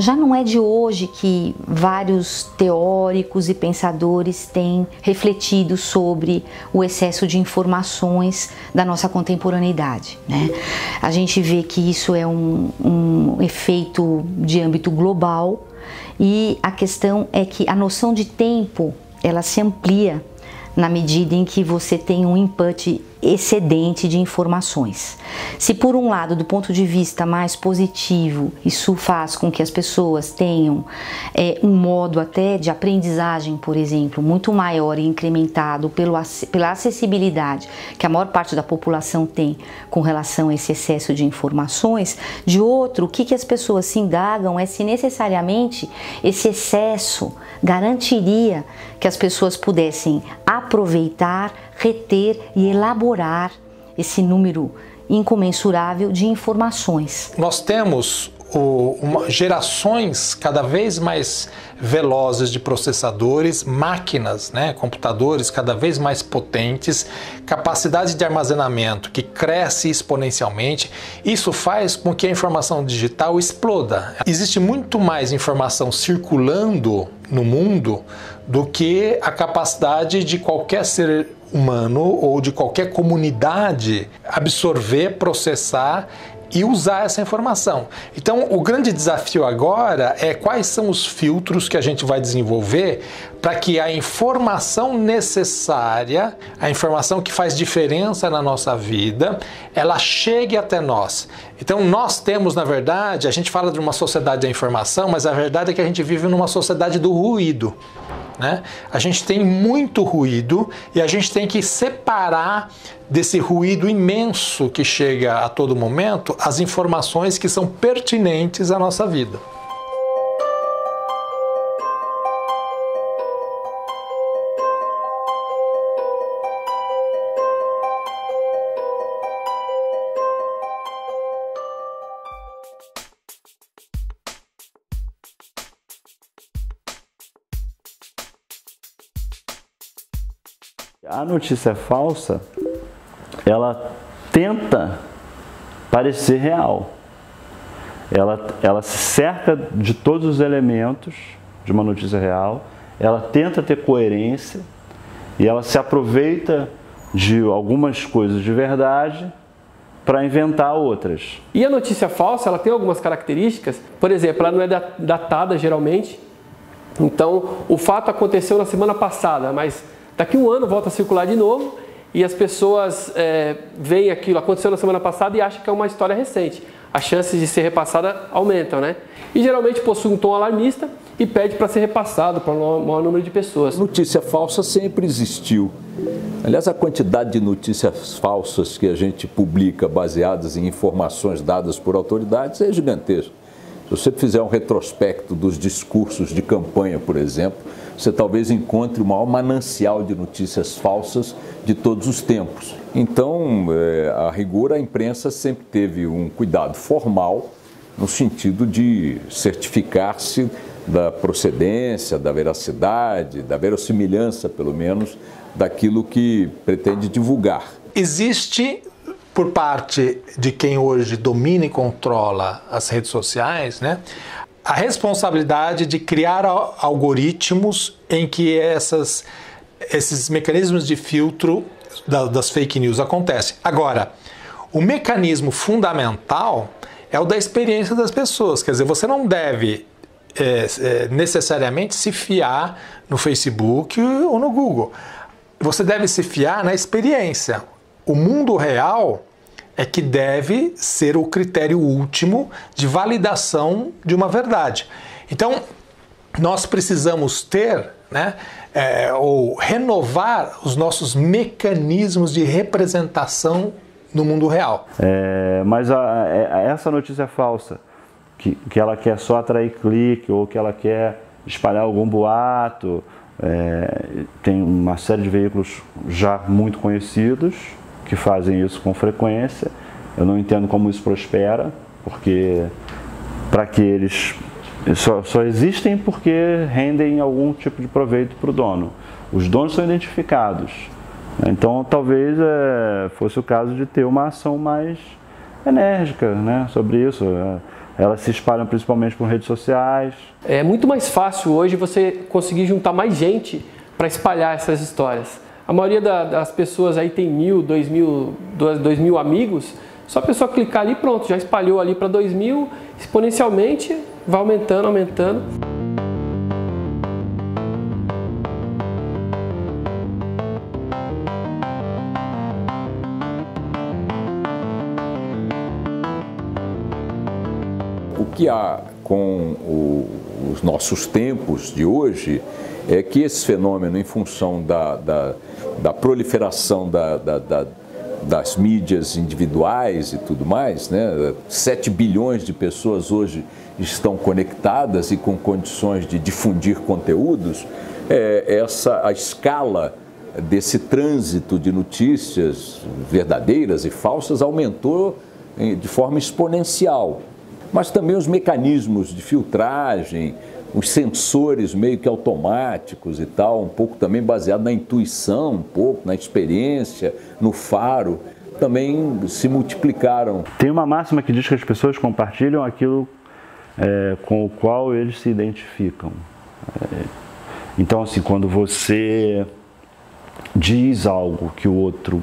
Já não é de hoje que vários teóricos e pensadores têm refletido sobre o excesso de informações da nossa contemporaneidade, né? A gente vê que isso é um efeito de âmbito global e a questão é que a noção de tempo ela se amplia na medida em que você tem um input excedente de informações. Se por um lado, do ponto de vista mais positivo, isso faz com que as pessoas tenham um modo até de aprendizagem, por exemplo, muito maior e incrementado pela acessibilidade que a maior parte da população tem com relação a esse excesso de informações, de outro, o que as pessoas se indagam é se necessariamente esse excesso garantiria que as pessoas pudessem aproveitar, reter e elaborar esse número incomensurável de informações. Nós temos gerações cada vez mais velozes de processadores, máquinas, né, computadores cada vez mais potentes, capacidade de armazenamento que cresce exponencialmente. Isso faz com que a informação digital exploda. Existe muito mais informação circulando no mundo do que a capacidade de qualquer ser humano ou de qualquer comunidade absorver, processar e usar essa informação. Então, o grande desafio agora é quais são os filtros que a gente vai desenvolver para que a informação necessária, a informação que faz diferença na nossa vida, ela chegue até nós. Então, nós temos, na verdade, a gente fala de uma sociedade da informação, mas a verdade é que a gente vive numa sociedade do ruído, né? A gente tem muito ruído e a gente tem que separar desse ruído imenso que chega a todo momento as informações que são pertinentes à nossa vida. A notícia falsa, ela tenta parecer real. Ela se cerca de todos os elementos de uma notícia real, ela tenta ter coerência e ela se aproveita de algumas coisas de verdade para inventar outras. E a notícia falsa, ela tem algumas características. Por exemplo, ela não é datada geralmente. Então, o fato aconteceu na semana passada, mas daqui a um ano volta a circular de novo e as pessoas veem aquilo, aconteceu na semana passada e acham que é uma história recente. As chances de ser repassada aumentam, né? E geralmente possui um tom alarmista e pede para ser repassado para um maior número de pessoas. Notícia falsa sempre existiu. Aliás, a quantidade de notícias falsas que a gente publica baseadas em informações dadas por autoridades é gigantesca. Se você fizer um retrospecto dos discursos de campanha, por exemplo, você talvez encontre o maior manancial de notícias falsas de todos os tempos. Então, a rigor, a imprensa sempre teve um cuidado formal no sentido de certificar-se da procedência, da veracidade, da verossimilhança, pelo menos, daquilo que pretende divulgar. Existe, por parte de quem hoje domina e controla as redes sociais, né, a responsabilidade de criar algoritmos em que esses mecanismos de filtro das fake news acontecem. Agora, o mecanismo fundamental é o da experiência das pessoas. Quer dizer, você não deve necessariamente se fiar no Facebook ou no Google. Você deve se fiar na experiência. O mundo real é que deve ser o critério último de validação de uma verdade. Então, nós precisamos ter, né, ou renovar os nossos mecanismos de representação no mundo real. Mas essa notícia falsa, que ela quer só atrair clique ou que ela quer espalhar algum boato, tem uma série de veículos já muito conhecidos que fazem isso com frequência. Eu não entendo como isso prospera, porque para que eles só existem porque rendem algum tipo de proveito para o dono. Os donos são identificados. Então talvez fosse o caso de ter uma ação mais enérgica, né, sobre isso. elas se espalham principalmente por redes sociais. É muito mais fácil hoje você conseguir juntar mais gente para espalhar essas histórias. A maioria das pessoas aí tem 1.000, 2.000 amigos, só a pessoa clicar ali, pronto, já espalhou ali para 2.000, exponencialmente vai aumentando, aumentando. O que há com os nossos tempos de hoje é que esse fenômeno, em função da proliferação das mídias individuais e tudo mais, né? 7 bilhões de pessoas hoje estão conectadas e com condições de difundir conteúdos, a escala desse trânsito de notícias verdadeiras e falsas aumentou de forma exponencial. Mas também os mecanismos de filtragem, os sensores meio que automáticos e tal, um pouco também baseado na intuição, um pouco na experiência, no faro, também se multiplicaram. Tem uma máxima que diz que as pessoas compartilham aquilo com o qual eles se identificam. Então, assim, quando você diz algo que o outro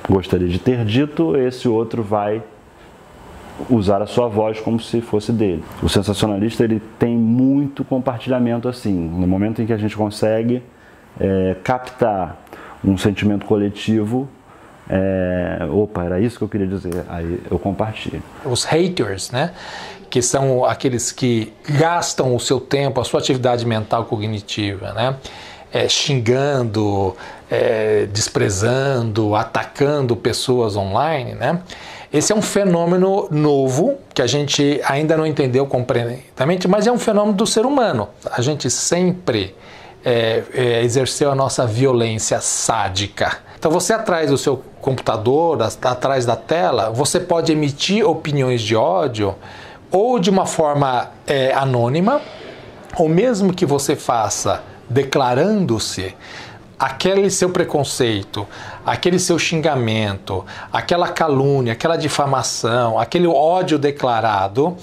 gostaria de ter dito, esse outro vai usar a sua voz como se fosse dele. O sensacionalista, ele tem muito compartilhamento assim. No momento em que a gente consegue captar um sentimento coletivo, opa, era isso que eu queria dizer, aí eu compartilho. Os haters, né, que são aqueles que gastam o seu tempo, a sua atividade mental cognitiva, né, xingando, desprezando, atacando pessoas online, né? Esse é um fenômeno novo que a gente ainda não entendeu completamente, mas é um fenômeno do ser humano. A gente sempre exerceu a nossa violência sádica. Então você atrás do seu computador, atrás da tela, você pode emitir opiniões de ódio ou de uma forma anônima, ou mesmo que você faça declarando-se, aquele seu preconceito, aquele seu xingamento, aquela calúnia, aquela difamação, aquele ódio declarado,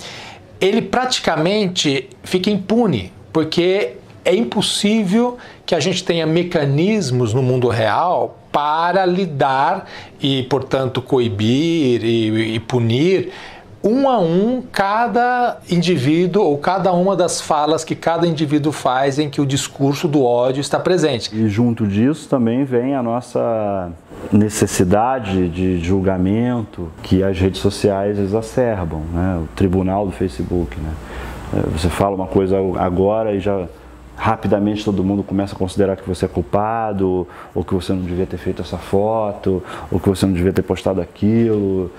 ele praticamente fica impune, porque é impossível que a gente tenha mecanismos no mundo real para lidar e, portanto, coibir e punir um a um cada indivíduo ou cada uma das falas que cada indivíduo faz em que o discurso do ódio está presente. E junto disso também vem a nossa necessidade de julgamento que as redes sociais exacerbam, né? O tribunal do Facebook, né? Você fala uma coisa agora e já rapidamente todo mundo começa a considerar que você é culpado, ou que você não devia ter feito essa foto, ou que você não devia ter postado aquilo.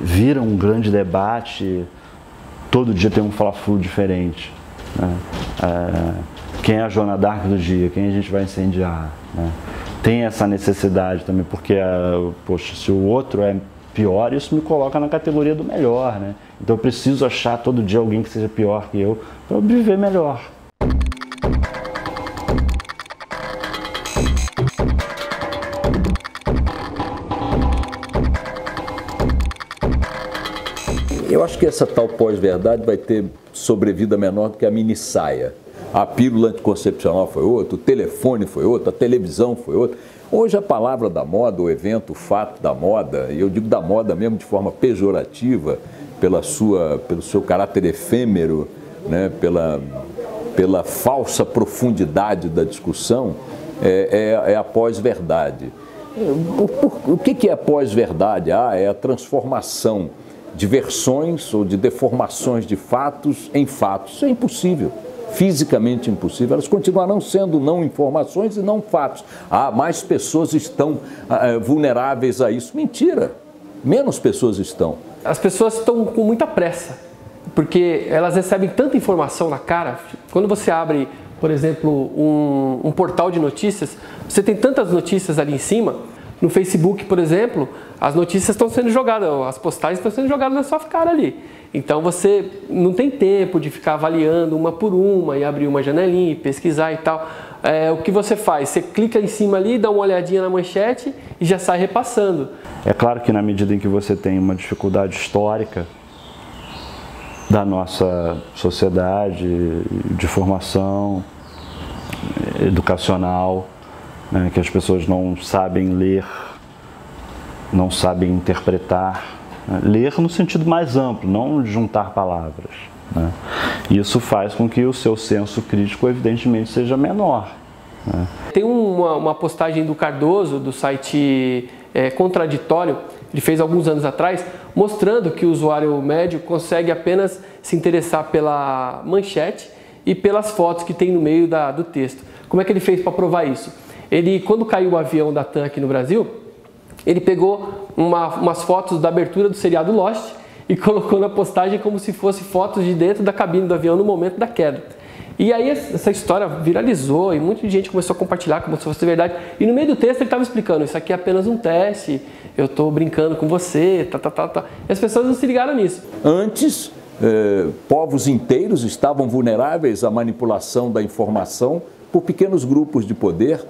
Vira um grande debate, todo dia tem um fla-flu diferente, né? Quem é a Joana Dark do dia, quem a gente vai incendiar, né? Tem essa necessidade também, porque poxa, se o outro é pior, isso me coloca na categoria do melhor, né? Então eu preciso achar todo dia alguém que seja pior que eu para viver melhor. Eu acho que essa tal pós-verdade vai ter sobrevida menor do que a mini-saia. A pílula anticoncepcional foi outra, o telefone foi outro, a televisão foi outra. Hoje a palavra da moda, o evento, o fato da moda, e eu digo da moda mesmo de forma pejorativa, pelo seu caráter efêmero, né, pela falsa profundidade da discussão, é a pós-verdade. O que é a pós-verdade? É a transformação de versões ou de deformações de fatos em fatos. Isso é impossível, fisicamente impossível. Elas continuarão sendo não informações e não fatos. Mais pessoas estão vulneráveis a isso. Mentira, menos pessoas estão. As pessoas estão com muita pressa, porque elas recebem tanta informação na cara. Quando você abre, por exemplo, um portal de notícias, você tem tantas notícias ali em cima. No Facebook, por exemplo, as notícias estão sendo jogadas, as postagens estão sendo jogadas na sua cara ali. Então você não tem tempo de ficar avaliando uma por uma e abrir uma janelinha e pesquisar e tal. O que você faz? Você clica em cima ali, dá uma olhadinha na manchete e já sai repassando. É claro que na medida em que você tem uma dificuldade histórica da nossa sociedade, de formação educacional, né, que as pessoas não sabem ler, não sabem interpretar. Né? Ler no sentido mais amplo, não juntar palavras. Né? Isso faz com que o seu senso crítico, evidentemente, seja menor. Né? Tem uma postagem do Cardoso, do site Contraditório, ele fez alguns anos atrás, mostrando que o usuário médio consegue apenas se interessar pela manchete e pelas fotos que tem no meio do texto. Como é que ele fez para provar isso? Ele, quando caiu o avião da TAM aqui no Brasil, ele pegou umas fotos da abertura do seriado Lost e colocou na postagem como se fosse fotos de dentro da cabine do avião no momento da queda. E aí essa história viralizou e muita gente começou a compartilhar como se fosse verdade. E no meio do texto ele estava explicando, isso aqui é apenas um teste, eu estou brincando com você, E as pessoas não se ligaram nisso. Antes, povos inteiros estavam vulneráveis à manipulação da informação por pequenos grupos de poder.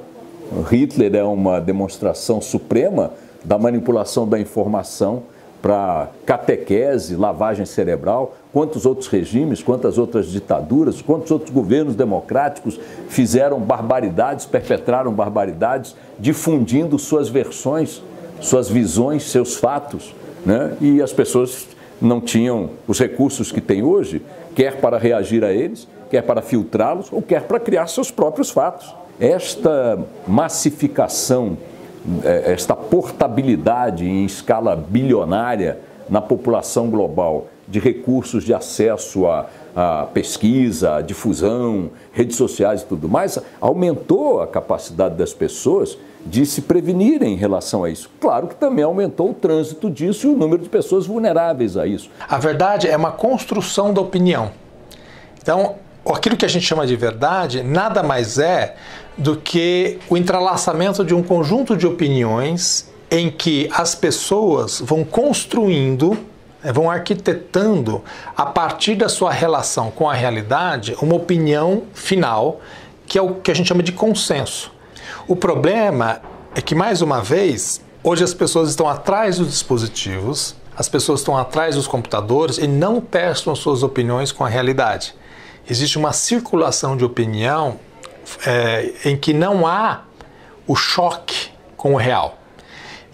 Hitler é uma demonstração suprema da manipulação da informação para catequese, lavagem cerebral. Quantos outros regimes, quantas outras ditaduras, quantos outros governos democráticos fizeram barbaridades, perpetraram barbaridades, difundindo suas versões, suas visões, seus fatos, né? E as pessoas não tinham os recursos que têm hoje, quer para reagir a eles, quer para filtrá-los, ou quer para criar seus próprios fatos. Esta massificação, esta portabilidade em escala bilionária na população global de recursos de acesso à pesquisa, à difusão, redes sociais e tudo mais, aumentou a capacidade das pessoas de se prevenirem em relação a isso. Claro que também aumentou o trânsito disso e o número de pessoas vulneráveis a isso. A verdade é uma construção da opinião. Então, aquilo que a gente chama de verdade nada mais é do que o entrelaçamento de um conjunto de opiniões em que as pessoas vão construindo, vão arquitetando, a partir da sua relação com a realidade, uma opinião final, que é o que a gente chama de consenso. O problema é que, mais uma vez, hoje as pessoas estão atrás dos dispositivos, as pessoas estão atrás dos computadores e não testam suas opiniões com a realidade. Existe uma circulação de opinião em que não há o choque com o real.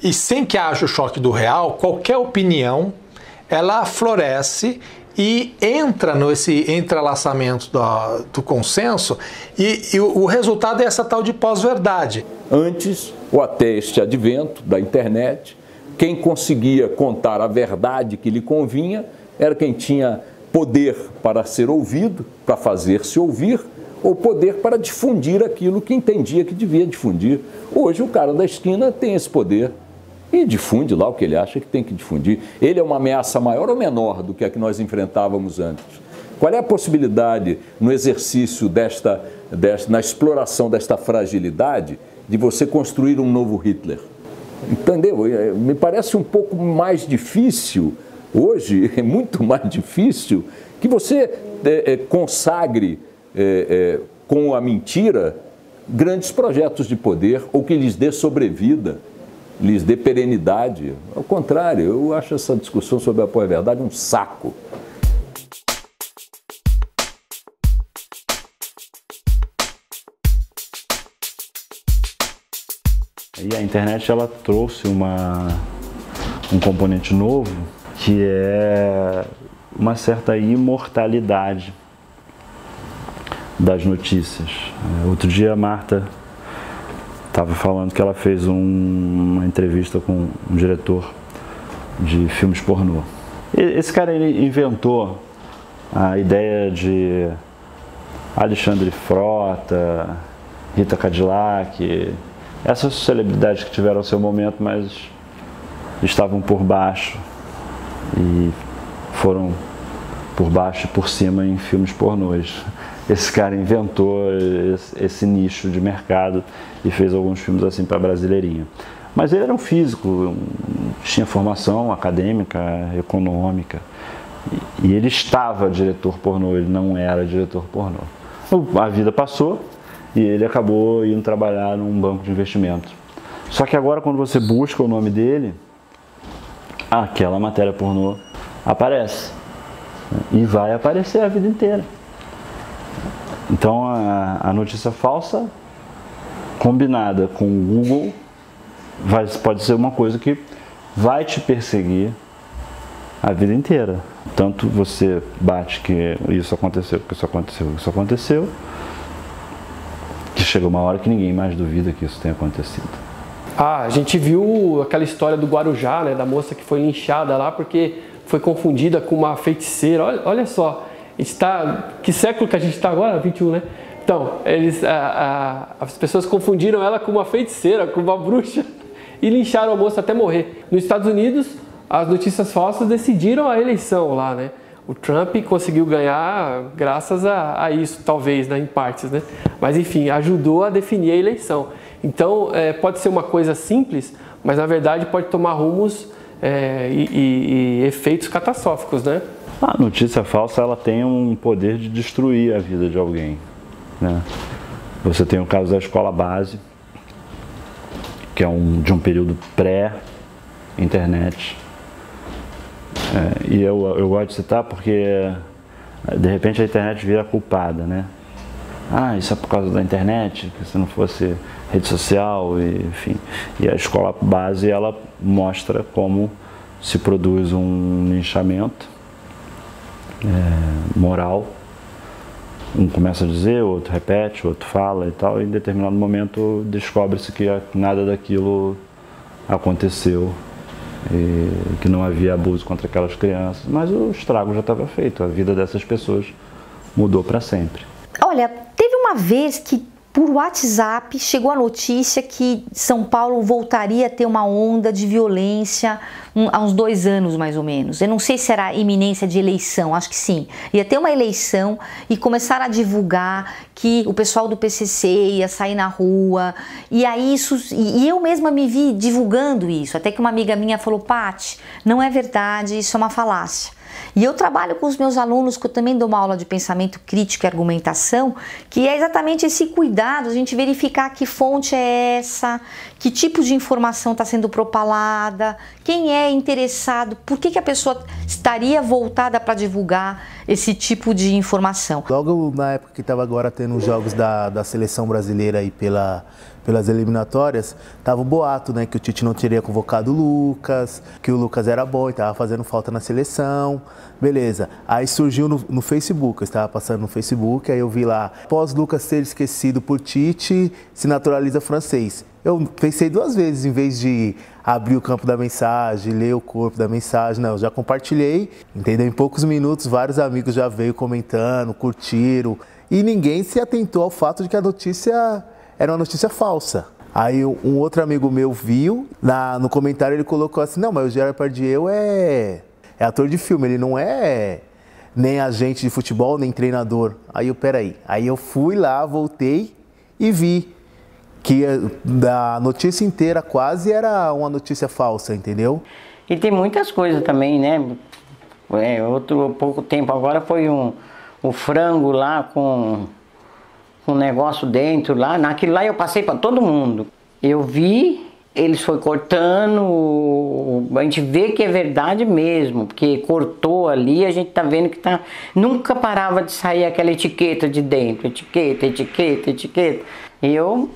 E sem que haja o choque do real, qualquer opinião, ela floresce e entra nesse entrelaçamento do consenso e o resultado é essa tal de pós-verdade. Antes, ou até este advento da internet, quem conseguia contar a verdade que lhe convinha era quem tinha poder para ser ouvido, para fazer-se ouvir, ou poder para difundir aquilo que entendia que devia difundir. Hoje o cara da esquina tem esse poder e difunde lá o que ele acha que tem que difundir. Ele é uma ameaça maior ou menor do que a que nós enfrentávamos antes? Qual é a possibilidade no exercício na exploração desta fragilidade de você construir um novo Hitler? Entendeu? Me parece um pouco mais difícil, hoje é muito mais difícil, que você consagre com a mentira grandes projetos de poder ou que lhes dê sobrevida, lhes dê perenidade. Ao contrário, eu acho essa discussão sobre a pós-verdade um saco. E a internet ela trouxe um componente novo que é uma certa imortalidade das notícias. Outro dia a Marta estava falando que ela fez uma entrevista com um diretor de filmes pornô. Esse cara ele inventou a ideia de Alexandre Frota, Rita Cadillac, essas celebridades que tiveram seu momento, mas estavam por baixo e foram por baixo e por cima em filmes pornôs. Esse cara inventou esse nicho de mercado e fez alguns filmes assim para brasileirinho. Mas ele era um físico, tinha formação acadêmica, econômica, e ele estava diretor pornô, ele não era diretor pornô. A vida passou e ele acabou indo trabalhar num banco de investimento. Só que agora, quando você busca o nome dele, aquela matéria pornô aparece. E vai aparecer a vida inteira. Então a notícia falsa combinada com o Google pode ser uma coisa que vai te perseguir a vida inteira. Tanto você bate que isso aconteceu, que isso aconteceu, que isso aconteceu, que chega uma hora que ninguém mais duvida que isso tenha acontecido. A gente viu aquela história do Guarujá, né, da moça que foi linchada lá porque foi confundida com uma feiticeira. Olha só, que século que a gente está agora? 21, né? Então, as pessoas confundiram ela com uma feiticeira, com uma bruxa e lincharam a moça até morrer. Nos Estados Unidos, as notícias falsas decidiram a eleição lá, né? O Trump conseguiu ganhar graças a isso, talvez, né, em partes, né? Mas enfim, ajudou a definir a eleição. Então, pode ser uma coisa simples, mas na verdade pode tomar rumos e efeitos catastróficos, né? A notícia falsa, ela tem um poder de destruir a vida de alguém, né? Você tem o caso da escola base, que é de um período pré-internet. E eu gosto de citar porque, de repente, a internet vira culpada, né? Ah, isso é por causa da internet, que se não fosse rede social, enfim. E a escola base, ela mostra como se produz um linchamento moral. Um começa a dizer, o outro repete, o outro fala e tal, e em determinado momento descobre-se que nada daquilo aconteceu, e que não havia abuso contra aquelas crianças, mas o estrago já estava feito, a vida dessas pessoas mudou para sempre. Olha, teve uma vez que por WhatsApp chegou a notícia que São Paulo voltaria a ter uma onda de violência há uns 2 anos mais ou menos. Eu não sei se era iminência de eleição, acho que sim. Ia ter uma eleição e começaram a divulgar que o pessoal do PCC ia sair na rua. E aí e eu mesma me vi divulgando isso, até que uma amiga minha falou: Paty, não é verdade, isso é uma falácia. E eu trabalho com os meus alunos, que eu também dou uma aula de pensamento crítico e argumentação, que é exatamente esse cuidado, a gente verificar que fonte é essa, que tipo de informação está sendo propalada, quem é interessado, por que a pessoa estaria voltada para divulgar esse tipo de informação. Logo na época que estava agora tendo os jogos da seleção brasileira aí pelas eliminatórias, tava o boato, né, que o Tite não teria convocado o Lucas, que o Lucas era bom e tava fazendo falta na seleção, beleza. Aí surgiu no Facebook, eu estava passando no Facebook, aí eu vi lá, após Lucas ser esquecido por Tite, se naturaliza francês. Eu pensei 2 vezes, em vez de abrir o campo da mensagem, ler o corpo da mensagem, não, eu já compartilhei, entendeu? Em poucos minutos, vários amigos já veio comentando, curtiram, e ninguém se atentou ao fato de que a notícia era uma notícia falsa. Aí um outro amigo meu viu, no comentário ele colocou assim: não, mas o Gerard Depardieu é ator de filme, ele não é nem agente de futebol, nem treinador. Aí peraí. Aí eu fui lá, voltei e vi que da notícia inteira quase era uma notícia falsa, entendeu? E tem muitas coisas também, né? Pouco tempo agora foi o frango lá com um negócio dentro lá, naquilo lá eu passei para todo mundo. Eu vi, eles foi cortando, a gente vê que é verdade mesmo, porque cortou ali, a gente tá vendo que nunca parava de sair aquela etiqueta de dentro, etiqueta. E eu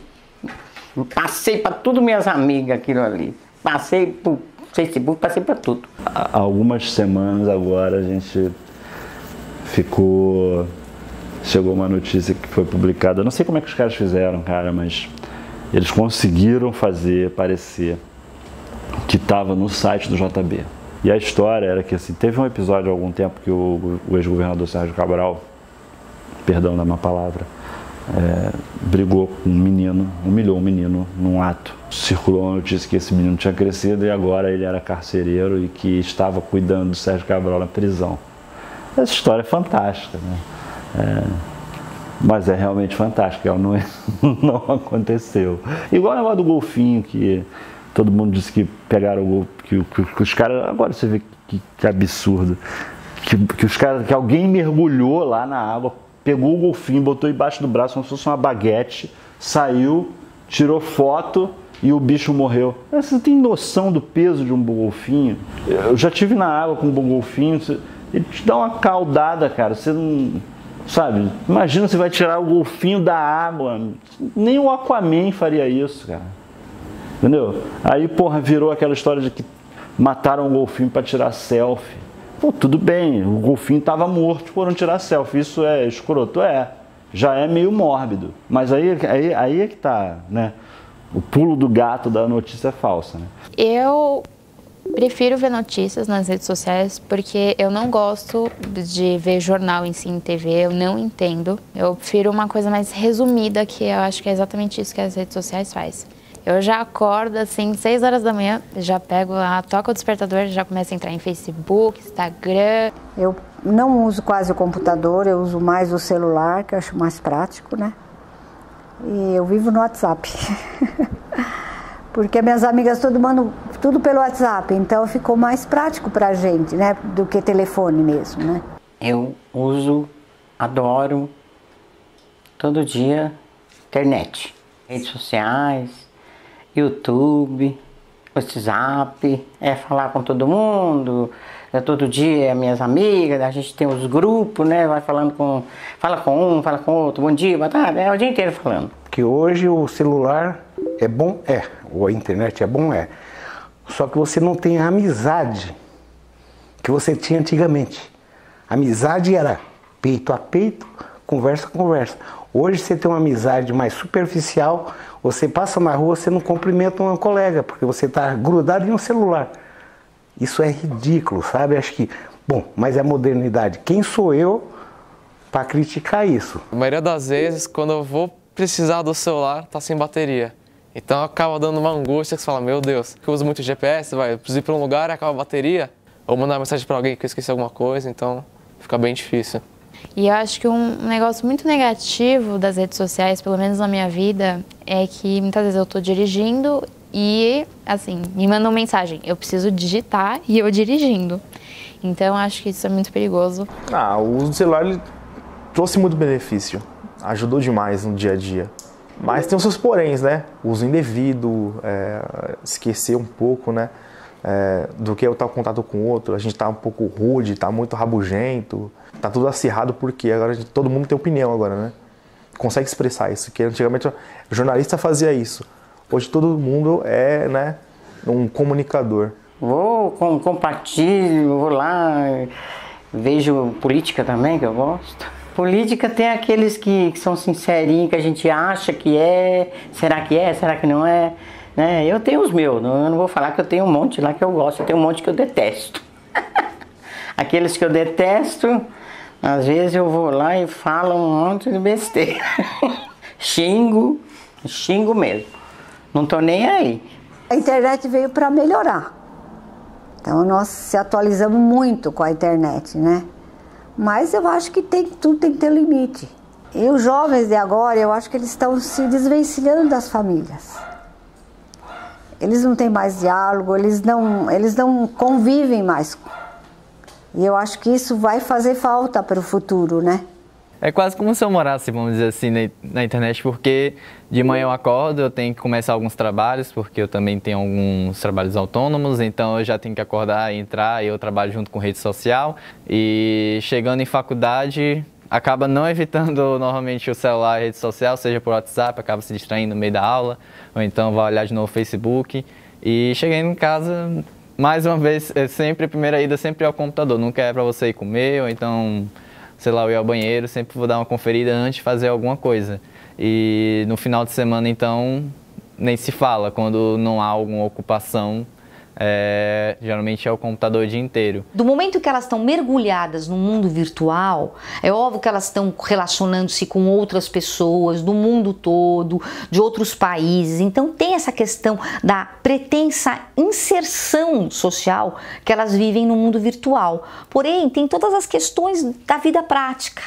passei para tudo minhas amigas aquilo ali, passei pro Facebook, passei para tudo. Há algumas semanas agora a gente chegou uma notícia que foi publicada, eu não sei como é que os caras fizeram, cara, mas eles conseguiram fazer parecer que estava no site do JB. E a história era que, assim, teve um episódio há algum tempo que o ex-governador Sérgio Cabral, perdão da má palavra, brigou com um menino, humilhou um menino num ato. Circulou a notícia que esse menino tinha crescido e agora ele era carcereiro e que estava cuidando do Sérgio Cabral na prisão. Essa história é fantástica, né? Mas é realmente fantástico, ela não aconteceu. Igual o negócio do golfinho, que todo mundo disse que pegaram o golfinho, que os caras, agora você vê que absurdo, que os caras, que alguém mergulhou lá na água, pegou o golfinho, botou embaixo do braço como se fosse uma baguete, saiu, tirou foto e o bicho morreu. Você tem noção do peso de um golfinho? Eu já estive na água com um golfinho. ele te dá uma caudada, cara. Você não... Sabe? Imagina você vai tirar o golfinho da água. Nem o Aquaman faria isso, cara. Entendeu? Aí, porra, virou aquela história de que mataram o golfinho para tirar selfie. Pô, tudo bem, o golfinho estava morto, foram tirar selfie. Isso é escroto? É. Já é meio mórbido. Mas aí é que tá, né? O pulo do gato da notícia falsa, né? Eu prefiro ver notícias nas redes sociais porque eu não gosto de ver jornal em si em TV, eu não entendo. Eu prefiro uma coisa mais resumida, que eu acho que é exatamente isso que as redes sociais faz. Eu já acordo assim, 6 horas da manhã, já pego toca o despertador, já começo a entrar em Facebook, Instagram. Eu não uso quase o computador, eu uso mais o celular, que eu acho mais prático, né? E eu vivo no WhatsApp. Porque minhas amigas todo mandam tudo pelo WhatsApp, então ficou mais prático pra gente, né? Do que telefone mesmo, né? Eu uso, adoro, todo dia, internet, redes sociais, YouTube, WhatsApp, falar com todo mundo, todo dia minhas amigas, a gente tem os grupos, né? Vai falando fala com um, fala com outro, bom dia, boa tarde, o dia inteiro falando. Porque hoje o celular é bom, ou a internet é bom, só que você não tem a amizade que você tinha antigamente. Amizade era peito a peito, conversa a conversa. Hoje você tem uma amizade mais superficial, você passa na rua, você não cumprimenta um colega, porque você está grudado em um celular. Isso é ridículo, sabe? Acho que, bom, mas é modernidade. Quem sou eu para criticar isso? A maioria das vezes, quando eu vou precisar do celular, tá sem bateria. Então acaba dando uma angústia que você fala, meu Deus, eu uso muito GPS, eu preciso ir para um lugar e acaba a bateria. Ou mandar mensagem para alguém que eu esqueci alguma coisa, então fica bem difícil. E eu acho que um negócio muito negativo das redes sociais, pelo menos na minha vida, é que muitas vezes eu tô dirigindo e, assim, me mandam mensagem, eu preciso digitar e eu dirigindo. Então eu acho que isso é muito perigoso. O uso do celular ele trouxe muito benefício, ajudou demais no dia a dia. Mas tem os seus poréns, né? Uso indevido, esquecer um pouco, né? Do que eu estar em contato com o outro. A gente tá um pouco rude, tá muito rabugento, tá tudo acirrado porque agora todo mundo tem opinião agora, né? Consegue expressar isso, que antigamente o jornalista fazia isso. Hoje todo mundo é, né, um comunicador. Compartilho, vou lá, vejo política também, que eu gosto. Política tem aqueles que são sincerinhos, que a gente acha que é, será que não é? Né? Eu tenho os meus, eu não vou falar que eu tenho um monte lá que eu gosto, eu tenho um monte que eu detesto. Aqueles que eu detesto, às vezes eu vou lá e falo um monte de besteira. xingo mesmo, não tô nem aí. A internet veio para melhorar, então nós se atualizamos muito com a internet, né? Mas eu acho que tudo tem que ter limite. E os jovens de agora, eu acho que eles estão se desvencilhando das famílias. Eles não têm mais diálogo, eles não convivem mais. E eu acho que isso vai fazer falta para o futuro, né? É quase como se eu morasse, vamos dizer assim, na internet, porque de manhã eu acordo, eu tenho que começar alguns trabalhos, porque eu também tenho alguns trabalhos autônomos, então eu já tenho que acordar e entrar, e eu trabalho junto com rede social. E chegando em faculdade, acaba não evitando normalmente o celular e a rede social, seja por WhatsApp, acaba se distraindo no meio da aula, ou então vai olhar de novo o Facebook. E chegando em casa, mais uma vez, sempre a primeira ida sempre é ao computador, nunca é para você ir comer, ou então, sei lá, eu ir ao banheiro, sempre vou dar uma conferida antes de fazer alguma coisa. E no final de semana, então, nem se fala, quando não há alguma ocupação, geralmente é o computador o dia inteiro. Do momento que elas estão mergulhadas no mundo virtual, é óbvio que elas estão relacionando-se com outras pessoas do mundo todo, de outros países. Então tem essa questão da pretensa inserção social que elas vivem no mundo virtual. Porém, tem todas as questões da vida prática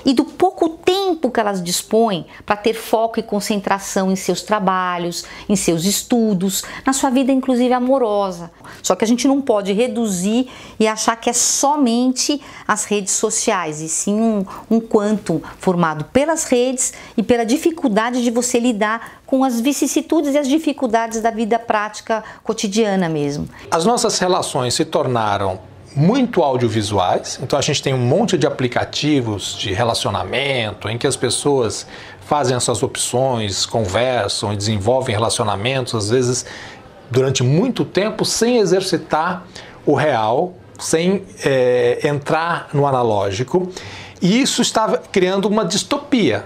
e do pouco tempo que elas dispõem para ter foco e concentração em seus trabalhos, em seus estudos, na sua vida inclusive amorosa. Só que a gente não pode reduzir e achar que é somente as redes sociais, e sim um quantum formado pelas redes e pela dificuldade de você lidar com as vicissitudes e as dificuldades da vida prática cotidiana mesmo. As nossas relações se tornaram muito audiovisuais, então a gente tem um monte de aplicativos de relacionamento em que as pessoas fazem as suas opções, conversam e desenvolvem relacionamentos, às vezes durante muito tempo, sem exercitar o real, sem entrar no analógico. E isso estava criando uma distopia,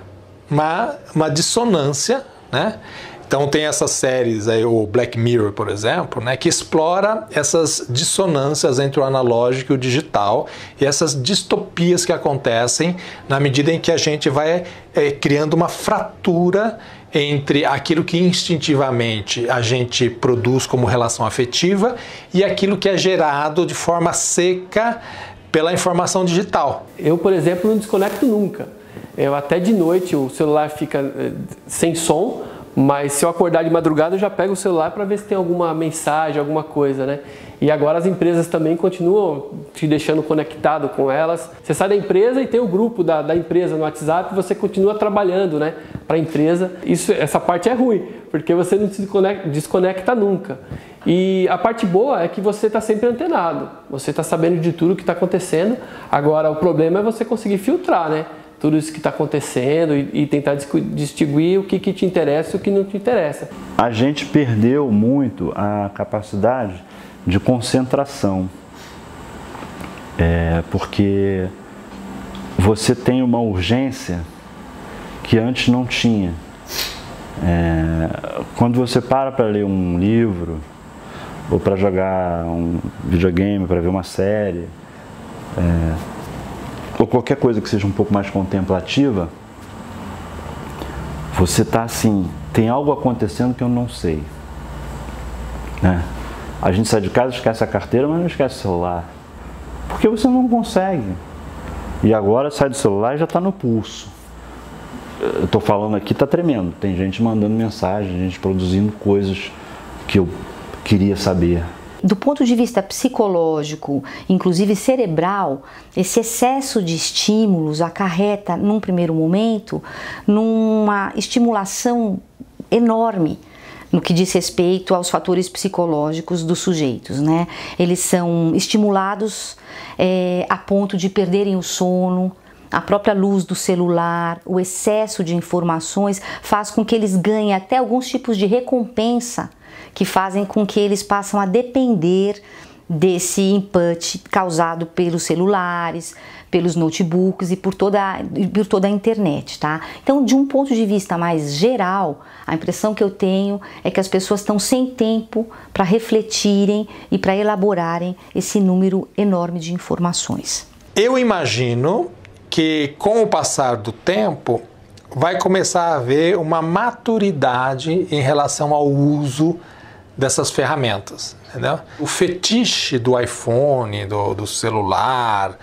uma dissonância, né? Então tem essas séries, aí, o Black Mirror, por exemplo, né, que explora essas dissonâncias entre o analógico e o digital e essas distopias que acontecem na medida em que a gente vai criando uma fratura entre aquilo que instintivamente a gente produz como relação afetiva e aquilo que é gerado de forma seca pela informação digital. Eu, por exemplo, não desconecto nunca. Eu até de noite o celular fica sem som, mas se eu acordar de madrugada eu já pego o celular para ver se tem alguma mensagem, alguma coisa, né? E agora as empresas também continuam te deixando conectado com elas. Você sai da empresa e tem o grupo da empresa no WhatsApp e você continua trabalhando, né, para a empresa. Essa parte é ruim, porque você não se desconecta nunca. E a parte boa é que você está sempre antenado, você está sabendo de tudo o que está acontecendo. Agora o problema é você conseguir filtrar, né? Tudo isso que está acontecendo e tentar distinguir o que te interessa e o que não te interessa. A gente perdeu muito a capacidade de concentração, porque você tem uma urgência que antes não tinha. Quando você para ler um livro, ou para jogar um videogame, para ver uma série, ou qualquer coisa que seja um pouco mais contemplativa, você está assim, tem algo acontecendo que eu não sei, né? A gente sai de casa, esquece a carteira, mas não esquece o celular, porque você não consegue. E agora sai do celular e já está no pulso. Eu estou falando aqui, está tremendo, tem gente mandando mensagem, gente produzindo coisas que eu queria saber. Do ponto de vista psicológico, inclusive cerebral, esse excesso de estímulos acarreta, num primeiro momento, numa estimulação enorme no que diz respeito aos fatores psicológicos dos sujeitos, né? Eles são estimulados a ponto de perderem o sono. A própria luz do celular, o excesso de informações faz com que eles ganhem até alguns tipos de recompensa que fazem com que eles passem a depender desse input causado pelos celulares, pelos notebooks e por toda a internet, tá? Então, de um ponto de vista mais geral, a impressão que eu tenho é que as pessoas estão sem tempo para refletirem e para elaborarem esse número enorme de informações. Eu imagino que com o passar do tempo vai começar a haver uma maturidade em relação ao uso dessas ferramentas, entendeu? O fetiche do iPhone, do celular,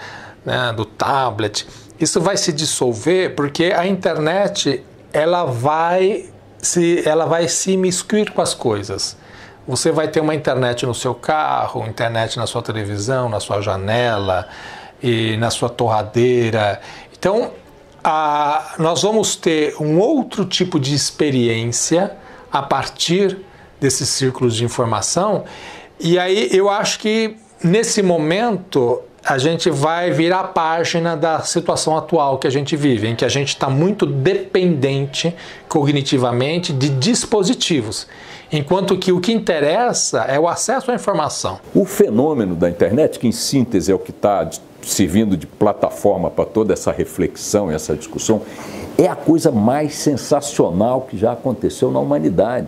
né, do tablet, isso vai se dissolver porque a internet ela vai se imiscuir com as coisas. Você vai ter uma internet no seu carro, internet na sua televisão, na sua janela e na sua torradeira. Então, nós vamos ter um outro tipo de experiência a partir desses círculos de informação, e aí eu acho que nesse momento a gente vai virar a página da situação atual que a gente vive, em que a gente está muito dependente cognitivamente de dispositivos, enquanto que o que interessa é o acesso à informação. O fenômeno da internet, que em síntese é o que está servindo de plataforma para toda essa reflexão e essa discussão, é a coisa mais sensacional que já aconteceu na humanidade.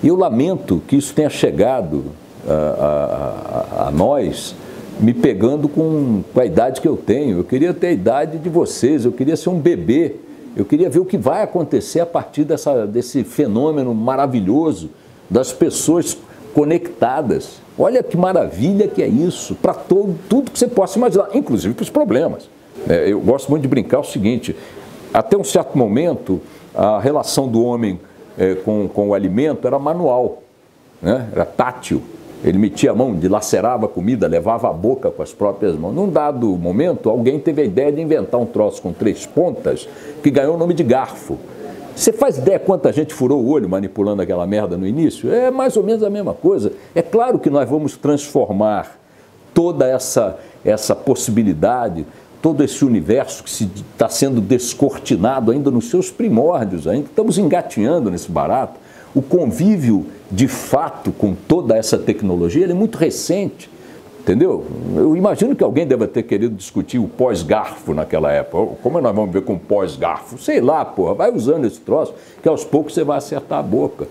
E eu lamento que isso tenha chegado a nós, me pegando com a idade que eu tenho. Eu queria ter a idade de vocês, eu queria ser um bebê, eu queria ver o que vai acontecer a partir desse fenômeno maravilhoso das pessoas conectadas. Olha que maravilha que é isso, para tudo que você possa imaginar, inclusive para os problemas. Eu gosto muito de brincar o seguinte, até um certo momento, a relação do homem com o alimento era manual, né? Era tátil. Ele metia a mão, dilacerava a comida, levava a boca com as próprias mãos. Num dado momento, alguém teve a ideia de inventar um troço com 3 pontas que ganhou o nome de garfo. Você faz ideia quanta gente furou o olho manipulando aquela merda no início? É mais ou menos a mesma coisa. É claro que nós vamos transformar toda essa possibilidade, todo esse universo que está sendo descortinado ainda nos seus primórdios, ainda estamos engatinhando nesse barato. O convívio, de fato, com toda essa tecnologia, ele é muito recente, entendeu? Eu imagino que alguém deva ter querido discutir o pós-garfo naquela época. Como nós vamos ver com pós-garfo? Sei lá, porra, vai usando esse troço, que aos poucos você vai acertar a boca.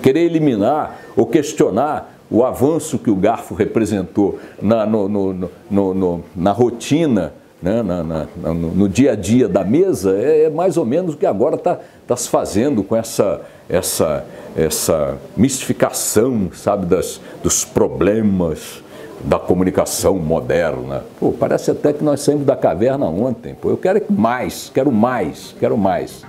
Querer eliminar ou questionar o avanço que o garfo representou na rotina, né, no dia a dia da mesa, é mais ou menos o que agora está se fazendo com essa mistificação, sabe, dos problemas da comunicação moderna. Pô, parece até que nós saímos da caverna ontem. Pô, eu quero mais, quero mais, quero mais.